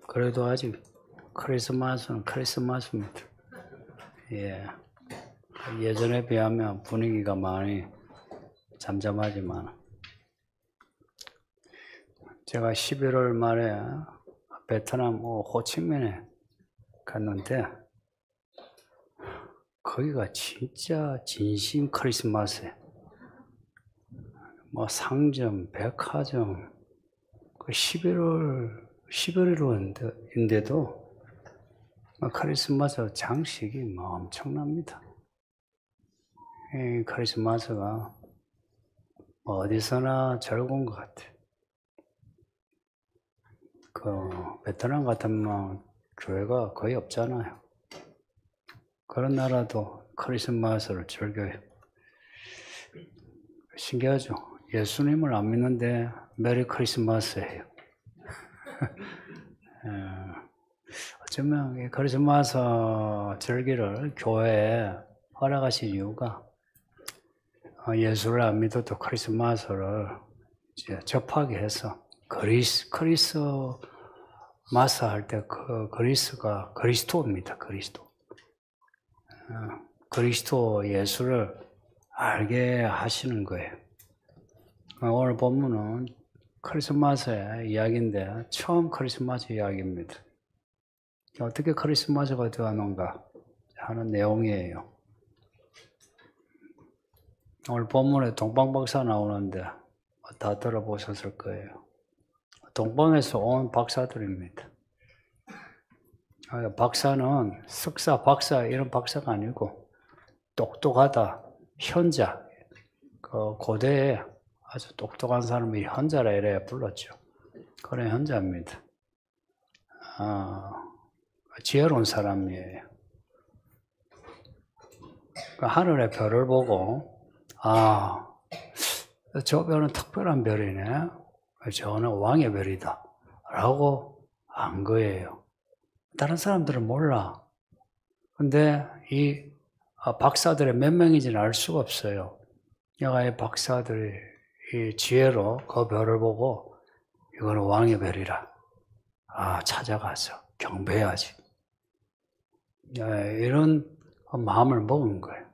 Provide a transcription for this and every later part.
그래도 아직 크리스마스는 크리스마스입니다. 예. 예전에 비하면 분위기가 많이 잠잠하지만, 제가 11월 말에 베트남 호치민에 갔는데, 거기가 진짜 진심 크리스마스에, 뭐 상점, 백화점, 11월인데도 크리스마스 장식이 뭐 엄청납니다. 이 크리스마스가 어디서나 즐거운 것 같아요. 베트남 같으면 교회가 거의 없잖아요. 그런 나라도 크리스마스를 즐겨요. 신기하죠? 예수님을 안 믿는데 메리 크리스마스 해요. 어쩌면 이 크리스마스 절기를 교회에 허락하신 이유가 예수를 안 믿어도 크리스마스를 이제 접하게 해서 크리스마스 할 때 그리스가 그리스도입니다. 그리스도 예수를 알게 하시는 거예요. 오늘 본문은 크리스마스의 이야기인데 처음 크리스마스 이야기입니다. 어떻게 크리스마스가 되었는가 하는 내용이에요. 오늘 본문에 동방박사 나오는데 다 들어보셨을 거예요. 동방에서 온 박사들입니다. 박사는 석사, 박사 이런 박사가 아니고 똑똑하다, 현자. 고대에 아주 똑똑한 사람이 현자라 이래야 불렀죠. 그런 현자입니다. 지혜로운 사람이에요. 하늘의 별을 보고 저 별은 특별한 별이네. 저는 왕의 별이다. 라고 안 거예요. 다른 사람들은 몰라. 근데 이 박사들의 몇 명인지는 알 수가 없어요. 이 박사들이 이 지혜로 그 별을 보고 이거는 왕의 별이라. 찾아가서 경배해야지. 이런 마음을 먹은 거예요.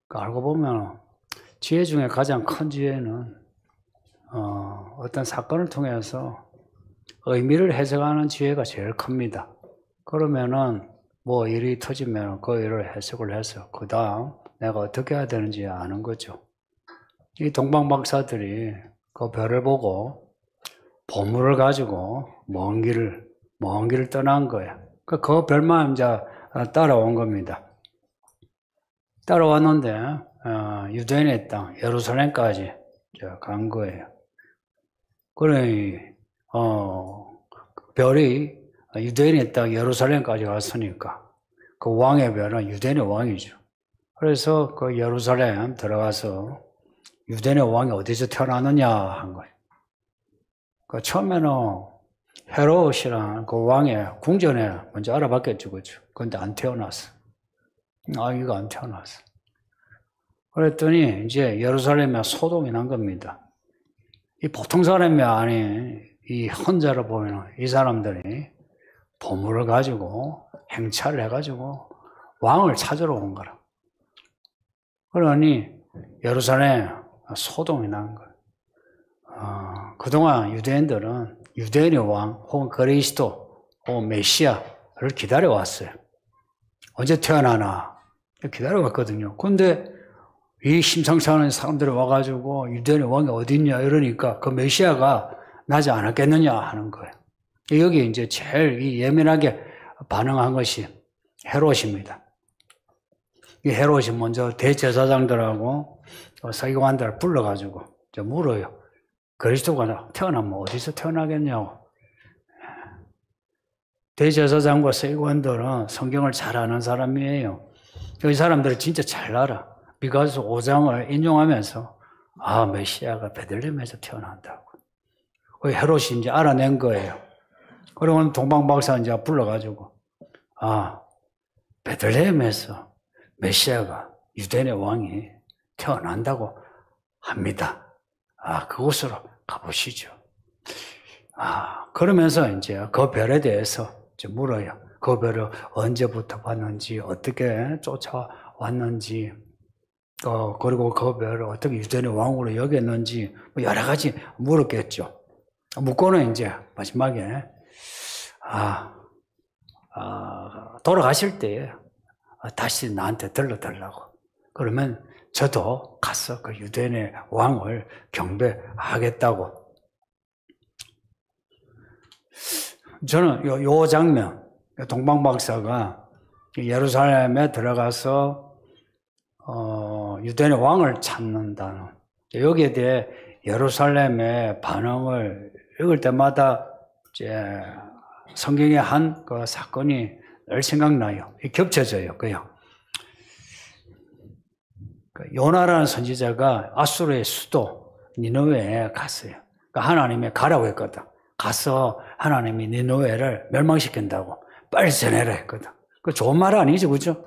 알고 보면 지혜 중에 가장 큰 지혜는 어떤 사건을 통해서 의미를 해석하는 지혜가 제일 큽니다. 그러면은 뭐 일이 터지면 그 일을 해석을 해서 그 다음 내가 어떻게 해야 되는지 아는 거죠. 이 동방박사들이 그 별을 보고 보물을 가지고 먼 길을 떠난 거예요. 그 별만 이제 따라온 겁니다. 따라왔는데 유대인의 땅 예루살렘까지 간 거예요. 그래 별이 유대인의 땅 예루살렘까지 갔으니까 그 왕의 별은 유대인의 왕이죠. 그래서 그 예루살렘 들어가서 유대인의 왕이 어디서 태어났느냐 한 거예요. 처음에는 헤롯이랑 그 왕의 궁전에 먼저 알아봤겠죠, 그죠? 그런데 안 태어났어. 아기가 안 태어났어. 그랬더니 이제 예루살렘에 소동이 난 겁니다. 이 보통 사람이 아닌 이 헌자를 보면 이 사람들이 보물을 가지고 행차를 해가지고 왕을 찾으러 온 거라. 그러니 예루살렘에 소동이 난 거예요. 그동안 유대인들은 유대인의 왕 혹은 그리스도 혹은 메시아를 기다려왔어요. 언제 태어나나 기다려왔거든요. 그런데 이 심상치 않은 사람들이 와가지고 유대인의 왕이 어디 있냐 이러니까 그 메시아가 나지 않았겠느냐 하는 거예요. 여기 이제 제일 예민하게 반응한 것이 헤롯입니다. 이 헤롯이 먼저 대제사장들하고 서기관들을 불러가지고 물어요. 그리스도가 태어나면 어디서 태어나겠냐고. 대제사장과 서기관들은 성경을 잘 아는 사람이에요. 이 사람들은 진짜 잘 알아. 미가서 5장을 인용하면서 메시아가 베들레헴에서 태어난다고. 헤롯이 이제 알아낸 거예요. 그러면 동방박사 이제 불러가지고 베들레헴에서 메시아가 유대인의 왕이 태어난다고 합니다. 그곳으로 가보시죠. 그러면서 이제 그 별에 대해서 이제 물어요. 그 별을 언제부터 봤는지, 어떻게 쫓아왔는지, 그리고 그 별을 어떻게 유대인의 왕으로 여겼는지, 뭐 여러 가지 물었겠죠. 묻고는 이제 마지막에, 돌아가실 때 다시 나한테 들러달라고. 그러면 저도 가서 그 유대인의 왕을 경배하겠다고. 저는 요 장면, 동방박사가 예루살렘에 들어가서 유대인의 왕을 찾는다는, 여기에 대해 예루살렘의 반응을 읽을 때마다 이제 성경의 한 그 사건이 늘 생각나요. 겹쳐져요. 그냥 요나라는 선지자가 아수르의 수도 니느웨에 갔어요. 그러니까 하나님이 가라고 했거든. 가서 하나님이 니느웨를 멸망시킨다고 빨리 전해라 했거든. 그 좋은 말 아니죠, 그죠?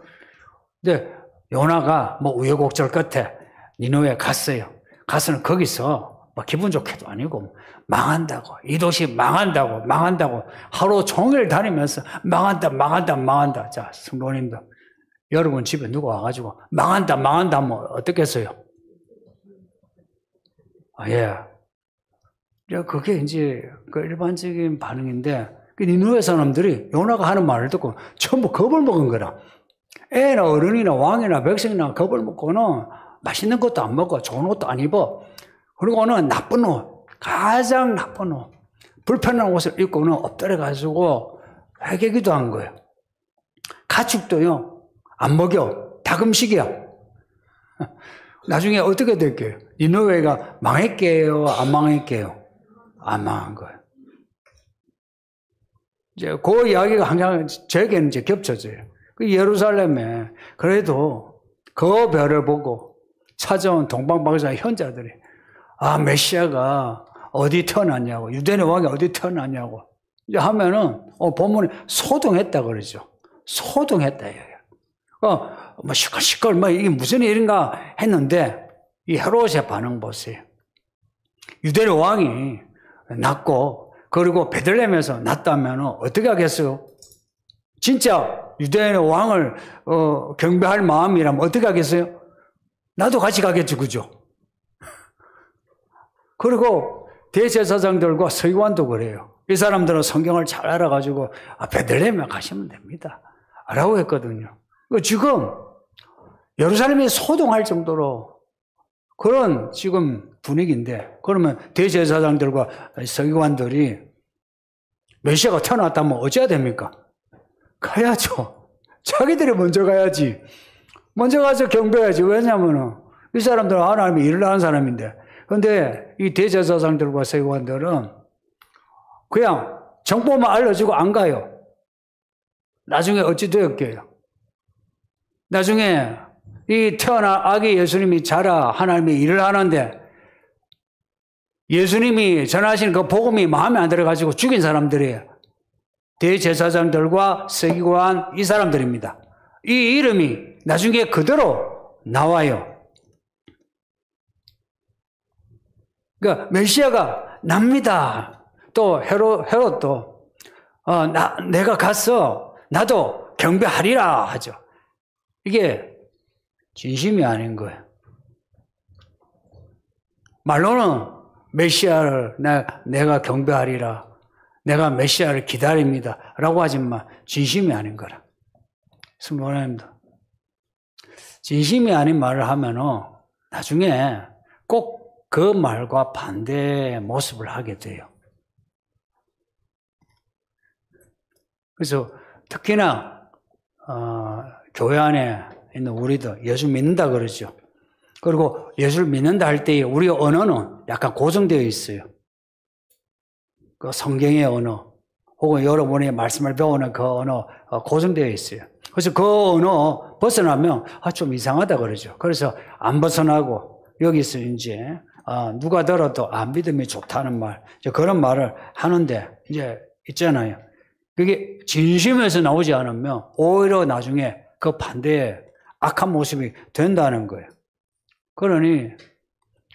근데 요나가 뭐 우여곡절 끝에 니느웨에 갔어요. 가서는 거기서 뭐 기분 좋게도 아니고 망한다고, 이 도시 망한다고 하루 종일 다니면서 망한다. 자, 성도님들, 여러분 집에 누가 와가지고 망한다 하면 어떻겠어요? 예. 그게 이제 그 일반적인 반응인데, 니느웨 사람들이 요나가 하는 말을 듣고 전부 겁을 먹은 거라. 애나 어른이나 왕이나 백성이나 겁을 먹고는 맛있는 것도 안 먹어, 좋은 옷도 안 입어. 그리고는 나쁜 옷, 가장 나쁜 옷, 불편한 옷을 입고는 엎드려가지고 회개기도 한 거예요. 가축도요, 안 먹여. 다금식이야. 나중에 어떻게 될게요? 니느웨가 망했게요? 안 망했게요? 안 망한 거예요. 이제 그 이야기가 항상 저에게는 이제 겹쳐져요. 그 예루살렘에 그래도 그 별을 보고 찾아온 동방박사 현자들이 메시아가 어디 태어났냐고, 유대인의 왕이 어디 태어났냐고 이제 하면은 본문에 소동했다 그러죠. 소동했다 이거예요. 뭐 시끌시끌 뭐 이게 무슨 일인가 했는데 이 헤롯의 반응 보세요. 유대인의 왕이 낳고 그리고 베들레헴에서 낳았다면 어떻게 하겠어요? 진짜 유대인의 왕을 경배할 마음이라면 어떻게 하겠어요? 나도 같이 가겠죠, 그죠? 그리고 대제사장들과 서기관도 그래요. 이 사람들은 성경을 잘 알아가지고 베들레헴에 가시면 됩니다 라고 했거든요. 지금 예루살렘이 소동할 정도로 그런 지금 분위기인데, 그러면 대제사장들과 서기관들이 메시아가 태어났다면 어찌해야 됩니까? 가야죠. 자기들이 먼저 가야지. 먼저 가서 경배해야지. 왜냐하면 이 사람들은 하나님이 일을 하는 사람인데. 그런데 이 대제사장들과 서기관들은 그냥 정보만 알려주고 안 가요. 나중에 어찌 되었게요? 나중에 이 태어난 아기 예수님이 자라 하나님이 일을 하는데 예수님이 전하신 그 복음이 마음에 안 들어가지고 죽인 사람들이에요. 대제사장들과 서기관 이 사람들입니다. 이 이름이 나중에 그대로 나와요. 그러니까 메시아가 납니다. 또 헤롯도 내가 가서 나도 경배하리라 하죠. 이게 진심이 아닌 거예요. 말로는 메시아를 내가 경배하리라, 내가 메시아를 기다립니다 라고 하지만 진심이 아닌 거라. 성도님들, 진심이 아닌 말을 하면은 나중에 꼭 그 말과 반대의 모습을 하게 돼요. 그래서 특히나 교회 안에 있는 우리도 예수 믿는다 그러죠. 그리고 예수를 믿는다 할 때에 우리 언어는 약간 고정되어 있어요. 그 성경의 언어 혹은 여러분이 말씀을 배우는 그 언어 고정되어 있어요. 그래서 그 언어 벗어나면 좀 이상하다 그러죠. 그래서 안 벗어나고 여기서 이제 누가 들어도 믿음이 좋다는 말, 그런 말을 하는데 이제 있잖아요. 그게 진심에서 나오지 않으면 오히려 나중에 그 반대의 악한 모습이 된다는 거예요. 그러니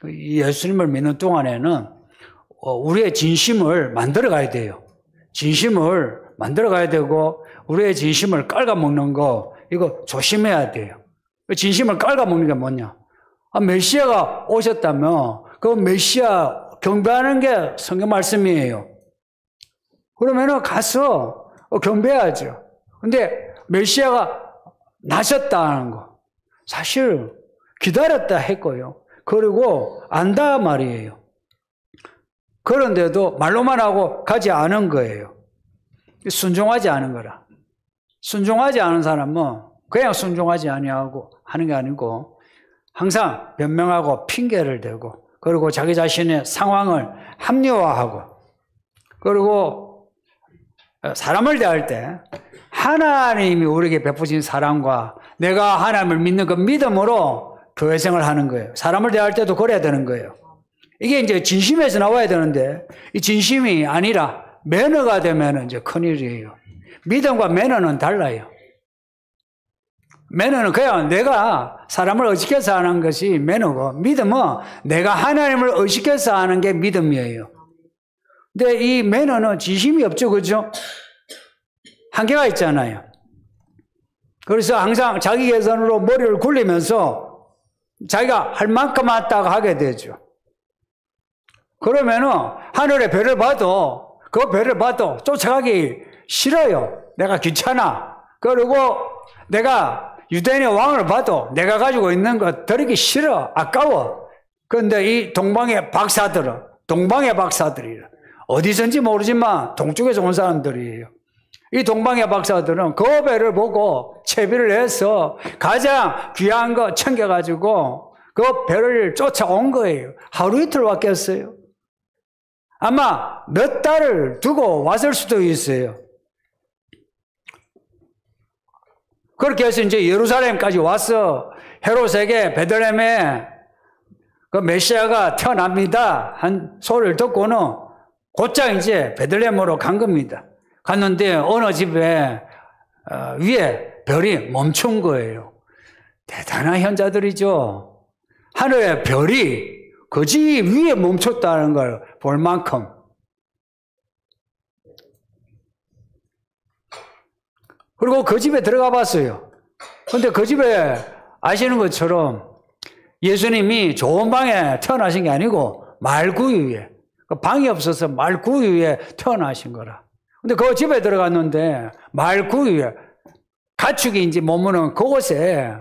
예수님을 믿는 동안에는 우리의 진심을 만들어 가야 돼요. 진심을 만들어 가야 되고 우리의 진심을 깔아먹는 거 이거 조심해야 돼요. 진심을 깔아먹는 게 뭐냐? 메시아가 오셨다면 그 메시아 경배하는 게 성경 말씀이에요. 그러면은 가서 경배하죠. 근데 메시아가 나셨다는 거 사실 기다렸다 했고요. 그리고 안다 말이에요. 그런데도 말로만 하고 가지 않은 거예요. 순종하지 않은 거라. 순종하지 않은 사람은 그냥 순종하지 아니하고 하는 게 아니고 항상 변명하고 핑계를 대고 그리고 자기 자신의 상황을 합리화하고 그리고 사람을 대할 때 하나님이 우리에게 베푸신 사랑과 내가 하나님을 믿는 그 믿음으로 교회생활을 하는 거예요. 사람을 대할 때도 그래야 되는 거예요. 이게 이제 진심에서 나와야 되는데 이 진심이 아니라 매너가 되면 이제 큰일이에요. 믿음과 매너는 달라요. 매너는 그냥 내가 사람을 의식해서 하는 것이 매너고 믿음은 내가 하나님을 의식해서 하는 게 믿음이에요. 근데 이 매너는 진심이 없죠. 그죠? 한계가 있잖아요. 그래서 항상 자기 계산으로 머리를 굴리면서 자기가 할 만큼 왔다가 하게 되죠. 그러면은 하늘의 별을 봐도 그 별을 봐도 쫓아가기 싫어요. 내가 귀찮아. 그리고 내가 유대인의 왕을 봐도 내가 가지고 있는 거 드리기 싫어. 아까워. 그런데 이 동방의 박사들은 동방의 박사들이라 어디선지 모르지만 동쪽에서 온 사람들이에요. 이 동방의 박사들은 그 배를 보고 채비를 해서 가장 귀한 거 챙겨가지고 그 배를 쫓아온 거예요. 하루 이틀 왔겠어요. 아마 몇 달을 두고 왔을 수도 있어요. 그렇게 해서 이제 예루살렘까지 와서 헤롯에게 베들레헴에 그 메시아가 태어납니다 한 소리를 듣고는 곧장 이제 베들레헴으로 간 겁니다. 갔는데 어느 집에 위에 별이 멈춘 거예요. 대단한 현자들이죠. 하늘의 별이 그 집 위에 멈췄다는 걸 볼 만큼. 그리고 그 집에 들어가 봤어요. 근데 그 집에 아시는 것처럼 예수님이 좋은 방에 태어나신 게 아니고 말구유 위에, 방이 없어서 말구유 위에 태어나신 거라. 근데 그 집에 들어갔는데 말구유 위에 가축이 머무는 그곳에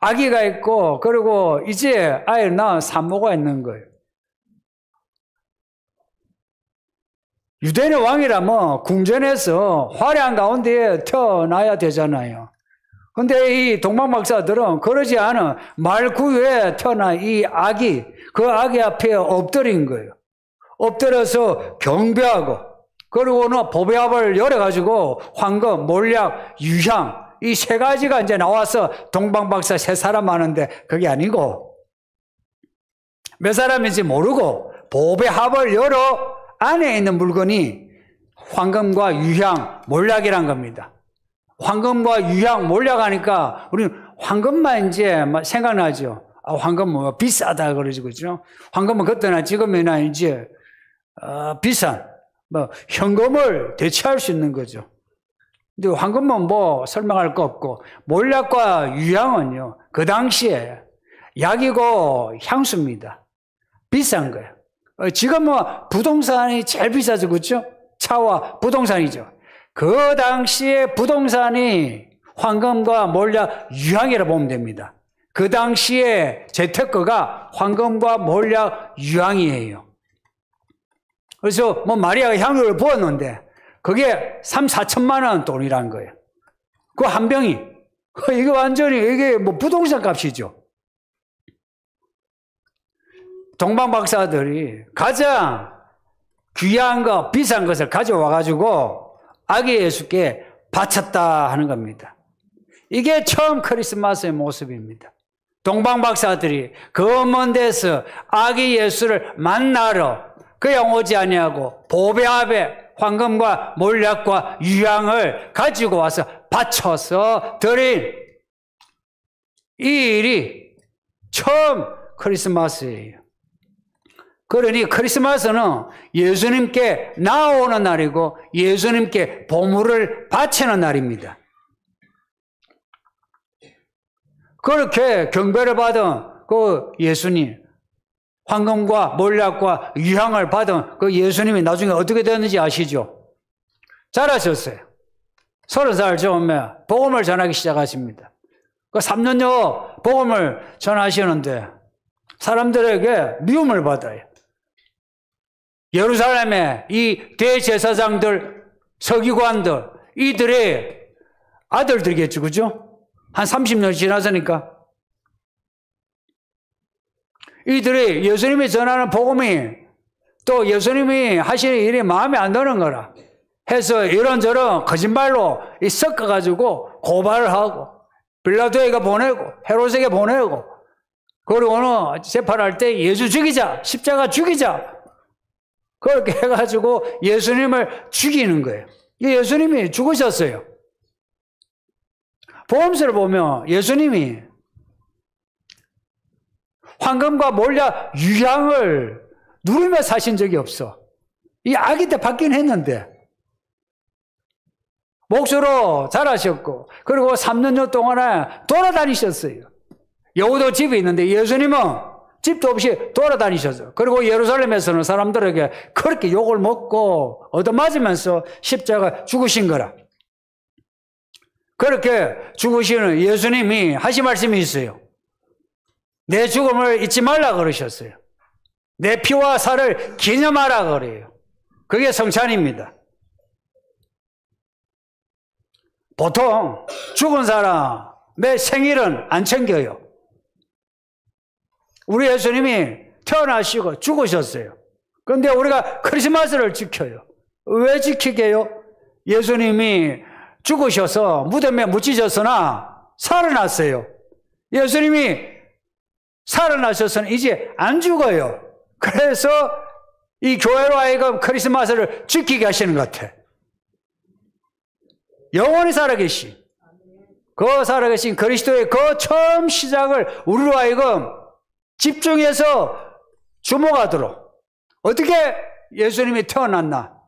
아기가 있고 그리고 이제 아이를 낳은 산모가 있는 거예요. 유대인의 왕이라면 궁전에서 화려한 가운데 태어나야 되잖아요. 근데 이 동방박사들은 그러지 않은 말구유에 태어난 이 아기, 그 아기 앞에 엎드린 거예요. 엎드려서 경배하고 그리고는 보배합을 열어가지고 황금, 몰약, 유향 이 세 가지가 이제 나와서 동방박사 세 사람 하는데 그게 아니고 몇 사람인지 모르고 보배합을 열어 안에 있는 물건이 황금과 유향, 몰약이란 겁니다. 황금과 유향, 몰약 하니까 우리는 황금만 이제 생각나죠. 아, 황금 뭐 비싸다 그러지 그죠? 황금은 그때나 지금이나 이제 비싼 현금을 대체할 수 있는 거죠. 근데 황금은 설명할 거 없고 몰약과 유향은요 그 당시에 약이고 향수입니다. 비싼 거예요. 지금은 부동산이 제일 비싸죠, 그렇죠? 차와 부동산이죠. 그 당시에 부동산이 황금과 몰약, 유향이라 보면 됩니다. 그 당시에 재테크가 황금과 몰약, 유향이에요. 그래서 마리아가 향유를 부었는데 그게 3,4천만 원 돈이란 거예요. 그 한 병이. 이게 완전히 이게 부동산 값이죠. 동방박사들이 가장 귀한 거, 비싼 것을 가져와가지고 아기 예수께 바쳤다 하는 겁니다. 이게 처음 크리스마스의 모습입니다. 동방박사들이 그 먼 데서 아기 예수를 만나러 그냥 오지 아니하고 보배합에 황금과 몰약과 유향을 가지고 와서 바쳐서 드린 이 일이 처음 크리스마스예요. 그러니 크리스마스는 예수님께 나아오는 날이고 예수님께 보물을 바치는 날입니다. 그렇게 경배를 받은 그 예수님, 황금과 몰약과 유향을 받은 그 예수님이 나중에 어떻게 되었는지 아시죠? 잘하셨어요. 30살 쯤에 복음을 전하기 시작하십니다. 그 3년여 복음을 전하시는데 사람들에게 미움을 받아요. 예루살렘에 이 대제사장들, 서기관들, 이들의 아들들이겠죠, 그죠? 한 30년 지났으니까. 이들이 예수님이 전하는 복음이 또 예수님이 하시는 일이 마음에 안 드는 거라 해서 이런저런 거짓말로 섞어가지고 고발을 하고 빌라도에게 보내고 헤롯에게 보내고 그리고는 재판할 때 예수 죽이자, 십자가 죽이자 그렇게 해가지고 예수님을 죽이는 거예요. 예수님이 죽으셨어요. 복음서를 보면 예수님이 황금과 몰약, 유향을 누리며 사신 적이 없어. 이 아기 때 받긴 했는데 목수로 자라셨고 그리고 3년여 동안에 돌아다니셨어요. 여우도 집이 있는데 예수님은 집도 없이 돌아다니셨어요. 그리고 예루살렘에서는 사람들에게 그렇게 욕을 먹고 얻어맞으면서 십자가 죽으신 거라. 그렇게 죽으시는 예수님이 하신 말씀이 있어요. 내 죽음을 잊지 말라 그러셨어요. 내 피와 살을 기념하라 그래요. 그게 성찬입니다. 보통 죽은 사람의 생일은 안 챙겨요. 우리 예수님이 태어나시고 죽으셨어요. 그런데 우리가 크리스마스를 지켜요. 왜 지키게요? 예수님이 죽으셔서 무덤에 묻히셨으나 살아났어요. 예수님이 살아나셔서는 이제 안 죽어요. 그래서 이 교회로 하여금 크리스마스를 지키게 하시는 것 같아. 영원히 살아계신 그 살아계신 그리스도의 그 처음 시작을 우리로 하여금 집중해서 주목하도록. 어떻게 예수님이 태어났나?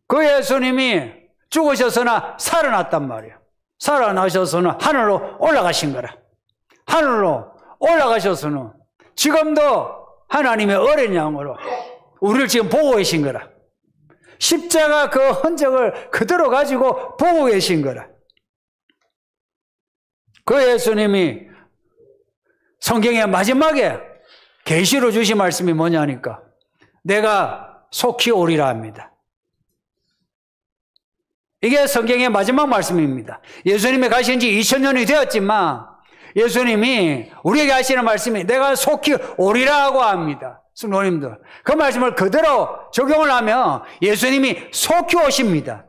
그 예수님이 죽으셔서나 살아났단 말이에요. 살아나셔서는 하늘로 올라가신 거라. 하늘로 올라가셔서는 지금도 하나님의 어린 양으로 우리를 지금 보고 계신 거라. 십자가 그 흔적을 그대로 가지고 보고 계신 거라. 그 예수님이 성경의 마지막에 계시로 주신 말씀이 뭐냐니까 내가 속히 오리라 합니다. 이게 성경의 마지막 말씀입니다. 예수님이 가신 지 2000년이 되었지만 예수님이 우리에게 하시는 말씀이 내가 속히 오리라고 합니다. 성도님들, 그 말씀을 그대로 적용을 하면 예수님이 속히 오십니다.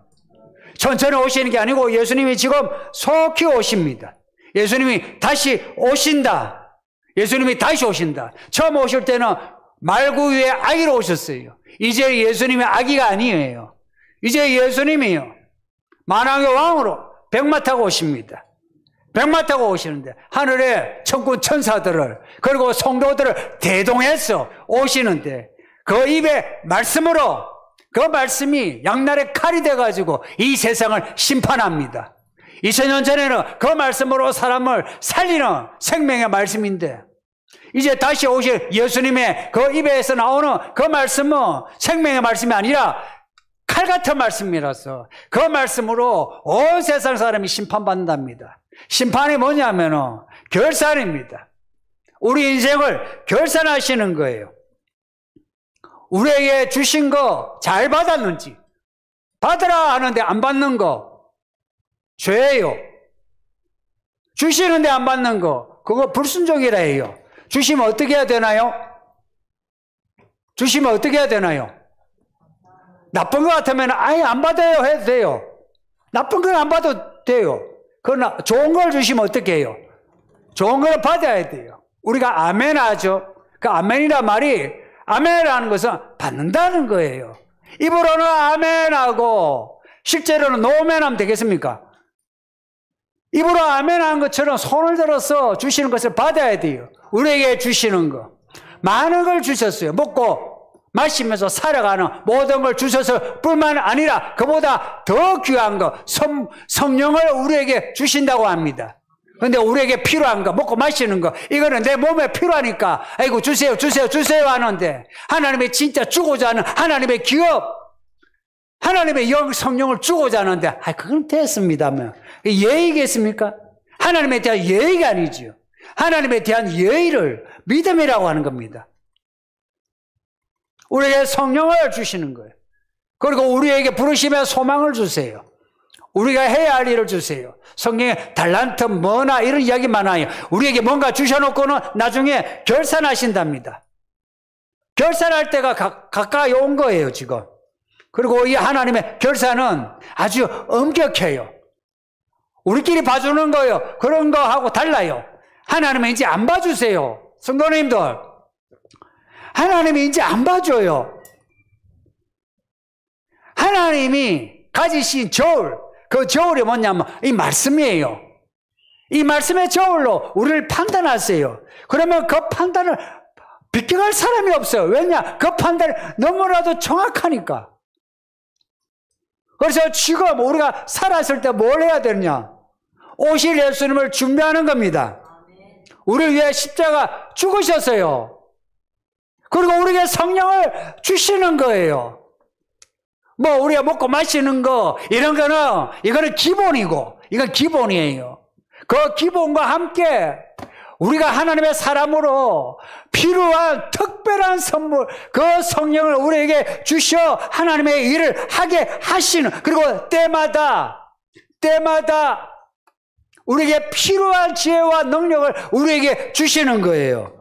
천천히 오시는 게 아니고 예수님이 지금 속히 오십니다. 예수님이 다시 오신다. 예수님이 다시 오신다. 처음 오실 때는 말구 위에 아기로 오셨어요. 이제 예수님이 아기가 아니에요. 이제 예수님이요. 만왕의 왕으로 백마 타고 오십니다. 백마 타고 오시는데 하늘의 천군 천사들을 그리고 성도들을 대동해서 오시는데 그 입에 말씀으로 그 말씀이 양날의 칼이 돼가지고 이 세상을 심판합니다. 2000년 전에는 그 말씀으로 사람을 살리는 생명의 말씀인데 이제 다시 오실 예수님의 그 입에서 나오는 그 말씀은 생명의 말씀이 아니라 칼 같은 말씀이라서 그 말씀으로 온 세상 사람이 심판받는답니다. 심판이 뭐냐면은 결산입니다. 우리 인생을 결산하시는 거예요. 우리에게 주신 거 잘 받았는지 받으라 하는데 안 받는 거 죄예요. 주시는데 안 받는 거 그거 불순종이라 해요. 주시면 어떻게 해야 되나요? 주시면 어떻게 해야 되나요? 나쁜 것 같으면 아예 안 받아요 해도 돼요. 나쁜 건 안 받아도 돼요. 그러나 좋은 걸 주시면 어떻게 해요? 좋은 걸 받아야 돼요. 우리가 아멘 하죠. 그 아멘이란 말이 아멘이라는 것은 받는다는 거예요. 입으로는 아멘 하고 실제로는 노멘 하면 되겠습니까? 입으로 아멘 하는 것처럼 손을 들어서 주시는 것을 받아야 돼요. 우리에게 주시는 거. 많은 걸 주셨어요. 먹고 마시면서 살아가는 모든 걸 주셔서 뿐만 아니라 그보다 더 귀한 거 성령을 우리에게 주신다고 합니다. 근데 우리에게 필요한 거, 먹고 마시는 거, 이거는 내 몸에 필요하니까 아이고 주세요 주세요 주세요 하는데, 하나님의 진짜 주고자 하는 하나님의 기업, 하나님의 성령을 주고자 하는데 그건 됐습니다면 예의겠습니까? 하나님에 대한 예의가 아니죠. 하나님에 대한 예의를 믿음이라고 하는 겁니다. 우리에게 성령을 주시는 거예요. 그리고 우리에게 부르시며 소망을 주세요. 우리가 해야 할 일을 주세요. 성경에 달란트 뭐나 이런 이야기 많아요. 우리에게 뭔가 주셔놓고는 나중에 결산하신답니다. 결산할 때가 가까이 온 거예요 지금. 그리고 이 하나님의 결산은 아주 엄격해요. 우리끼리 봐주는 거예요. 그런 거하고 달라요. 하나님은 이제 안 봐주세요. 성도님들, 하나님이 이제 안 봐줘요. 하나님이 가지신 저울, 그 저울이 뭐냐면 이 말씀이에요. 이 말씀의 저울로 우리를 판단하세요. 그러면 그 판단을 비껴갈 사람이 없어요. 왜냐? 그 판단이 너무나도 정확하니까. 그래서 지금 우리가 살았을 때 뭘 해야 되느냐? 오실 예수님을 준비하는 겁니다. 우리를 위해 십자가 죽으셨어요. 그리고 우리에게 성령을 주시는 거예요. 뭐 우리가 먹고 마시는 거 이런 거는 이거는 기본이고, 이건 기본이에요. 그 기본과 함께 우리가 하나님의 사람으로 필요한 특별한 선물, 그 성령을 우리에게 주셔 하나님의 일을 하게 하시는, 그리고 때마다 우리에게 필요한 지혜와 능력을 우리에게 주시는 거예요.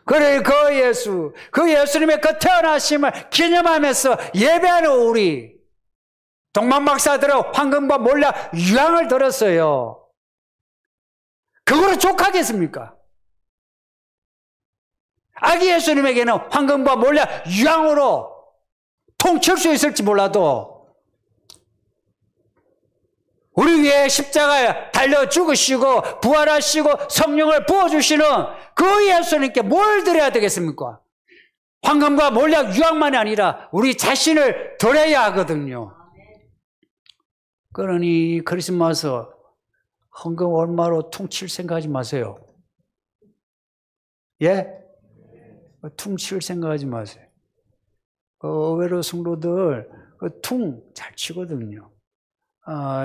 그래, 그 예수님의 그 태어나심을 기념하면서 예배하는 우리 동방박사들은 황금과 몰라 유향을 들었어요. 그거로 족하겠습니까? 아기 예수님에게는 황금과 몰라 유향으로 통칠 수 있을지 몰라도 우리 위해 십자가에 달려 죽으시고 부활하시고 성령을 부어주시는 그 예수님께 뭘 드려야 되겠습니까? 황금과 몰약 유황만이 아니라 우리 자신을 드려야 하거든요. 그러니 크리스마스 헌금 얼마로 퉁칠 생각하지 마세요. 예? 퉁칠 생각하지 마세요. 의외로 성도들 퉁 잘 치거든요.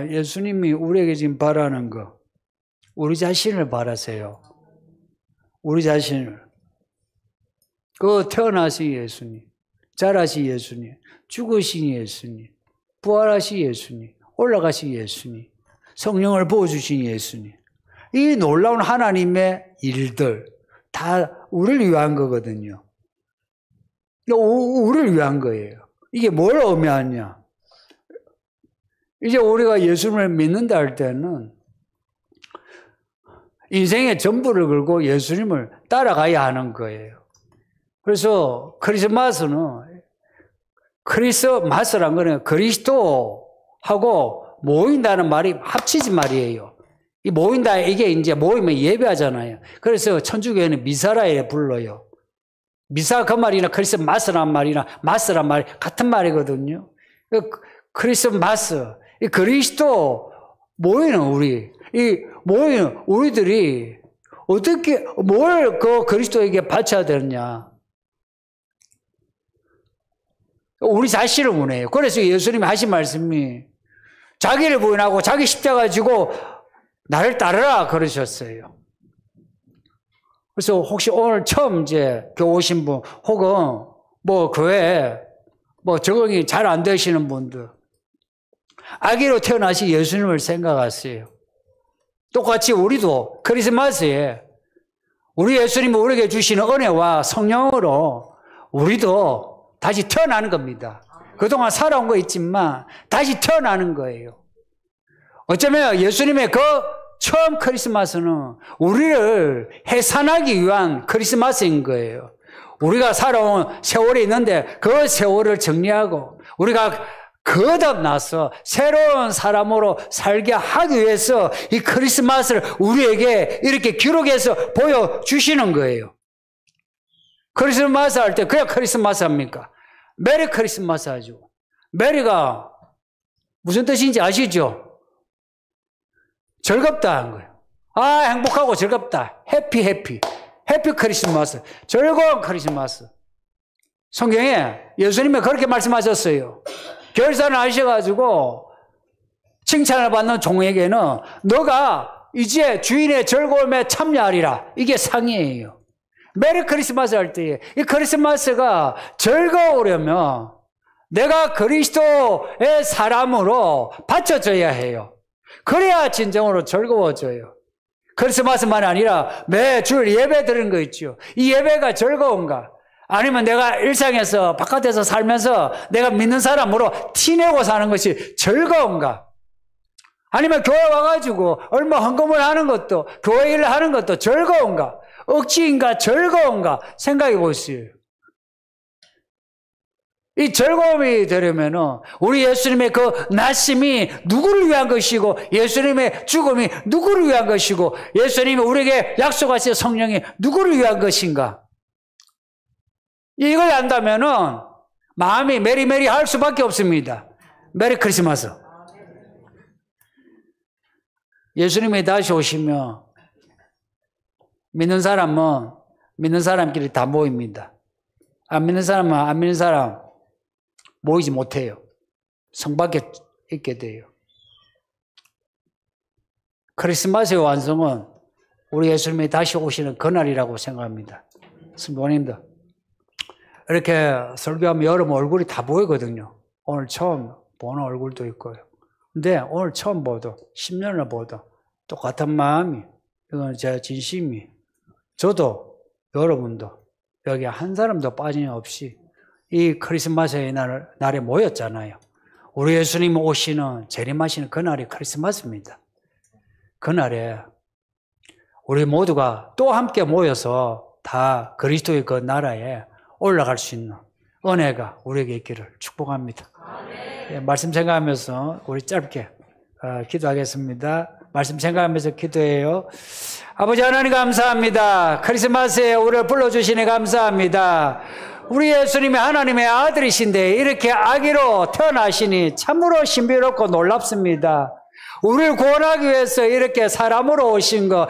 예수님이 우리에게 지금 바라는 거, 우리 자신을 바라세요. 우리 자신을. 태어나신 예수님, 자라신 예수님, 죽으신 예수님, 부활하신 예수님, 올라가신 예수님, 성령을 부어주신 예수님. 이 놀라운 하나님의 일들 다 우리를 위한 거거든요. 우리를 위한 거예요. 이게 뭘 의미하냐? 이제 우리가 예수님을 믿는다 할 때는 인생의 전부를 걸고 예수님을 따라가야 하는 거예요. 그래서 크리스마스는, 크리스마스란 거는 그리스도하고 모인다는 말이 합치지 말이에요. 이 모인다, 이게 이제 모이면 예배하잖아요. 그래서 천주교회는 미사라에 불러요. 미사 그 말이나 크리스마스란 말이나 마스란 말이 같은 말이거든요. 크리스마스, 이 그리스도 모이는 모이는 우리들이 어떻게, 뭘 그 그리스도에게 바쳐야 되느냐. 우리 자신을 원해요. 그래서 예수님이 하신 말씀이 자기를 부인하고 자기 십자가 지고 나를 따르라 그러셨어요. 그래서 혹시 오늘 처음 이제 교회 오신 분, 혹은 교회 적응이 잘 안 되시는 분들, 아기로 태어나신 예수님을 생각하세요. 똑같이 우리도 크리스마스에 우리 예수님이 우리에게 주시는 은혜와 성령으로 우리도 다시 태어나는 겁니다. 그동안 살아온 거 있지만 다시 태어나는 거예요. 어쩌면 예수님의 처음 크리스마스는 우리를 해산하기 위한 크리스마스인 거예요. 우리가 살아온 세월이 있는데 그 세월을 정리하고 우리가 거듭나서 새로운 사람으로 살게 하기 위해서 이 크리스마스를 우리에게 이렇게 기록해서 보여주시는 거예요. 크리스마스 할 때 그냥 크리스마스 합니까? 메리 크리스마스 하죠. 메리가 무슨 뜻인지 아시죠? 즐겁다 한 거예요. 아, 행복하고 즐겁다. 해피 크리스마스. 즐거운 크리스마스. 성경에 예수님이 그렇게 말씀하셨어요. 결산을 하셔가지고 칭찬을 받는 종에게는 너가 이제 주인의 즐거움에 참여하리라. 이게 상이에요. 메리 크리스마스 할 때 이 크리스마스가 즐거우려면 내가 그리스도의 사람으로 바쳐져야 해요. 그래야 진정으로 즐거워져요. 크리스마스만 아니라 매주 예배 드리는 거 있죠. 이 예배가 즐거운가? 아니면 내가 일상에서 바깥에서 살면서 내가 믿는 사람으로 티내고 사는 것이 즐거운가? 아니면 교회 와가지고 얼마 헌금을 하는 것도 교회 일을 하는 것도 즐거운가? 억지인가 즐거운가? 생각해 보세요. 이 즐거움이 되려면은 우리 예수님의 그 나심이 누구를 위한 것이고 예수님의 죽음이 누구를 위한 것이고 예수님이 우리에게 약속하신 성령이 누구를 위한 것인가? 이걸 안다면은 마음이 메리메리 할 수밖에 없습니다. 메리 크리스마스. 예수님이 다시 오시면 믿는 사람은 믿는 사람끼리 다 모입니다. 안 믿는 사람은 안 믿는 사람 모이지 못해요. 성 밖에 있게 돼요. 크리스마스의 완성은 우리 예수님이 다시 오시는 그날이라고 생각합니다. 성도님들, 이렇게 설교하면 여러분 얼굴이 다 보이거든요. 오늘 처음 보는 얼굴도 있고요. 근데 오늘 처음 보도 10년을 보도 똑같은 마음이, 이건 제 진심이, 저도 여러분도 여기 한 사람도 빠짐없이 이 크리스마스의 날에 모였잖아요. 우리 예수님 오시는 재림하시는 그날이 크리스마스입니다. 그날에 우리 모두가 또 함께 모여서 다 그리스도의 그 나라에 올라갈 수 있는 은혜가 우리에게 있기를 축복합니다. 네, 말씀 생각하면서 우리 짧게 기도하겠습니다. 말씀 생각하면서 기도해요. 아버지 하나님 감사합니다. 크리스마스에 우리를 불러주시니 감사합니다. 우리 예수님이 하나님의 아들이신데 이렇게 아기로 태어나시니 참으로 신비롭고 놀랍습니다. 우리를 구원하기 위해서 이렇게 사람으로 오신 거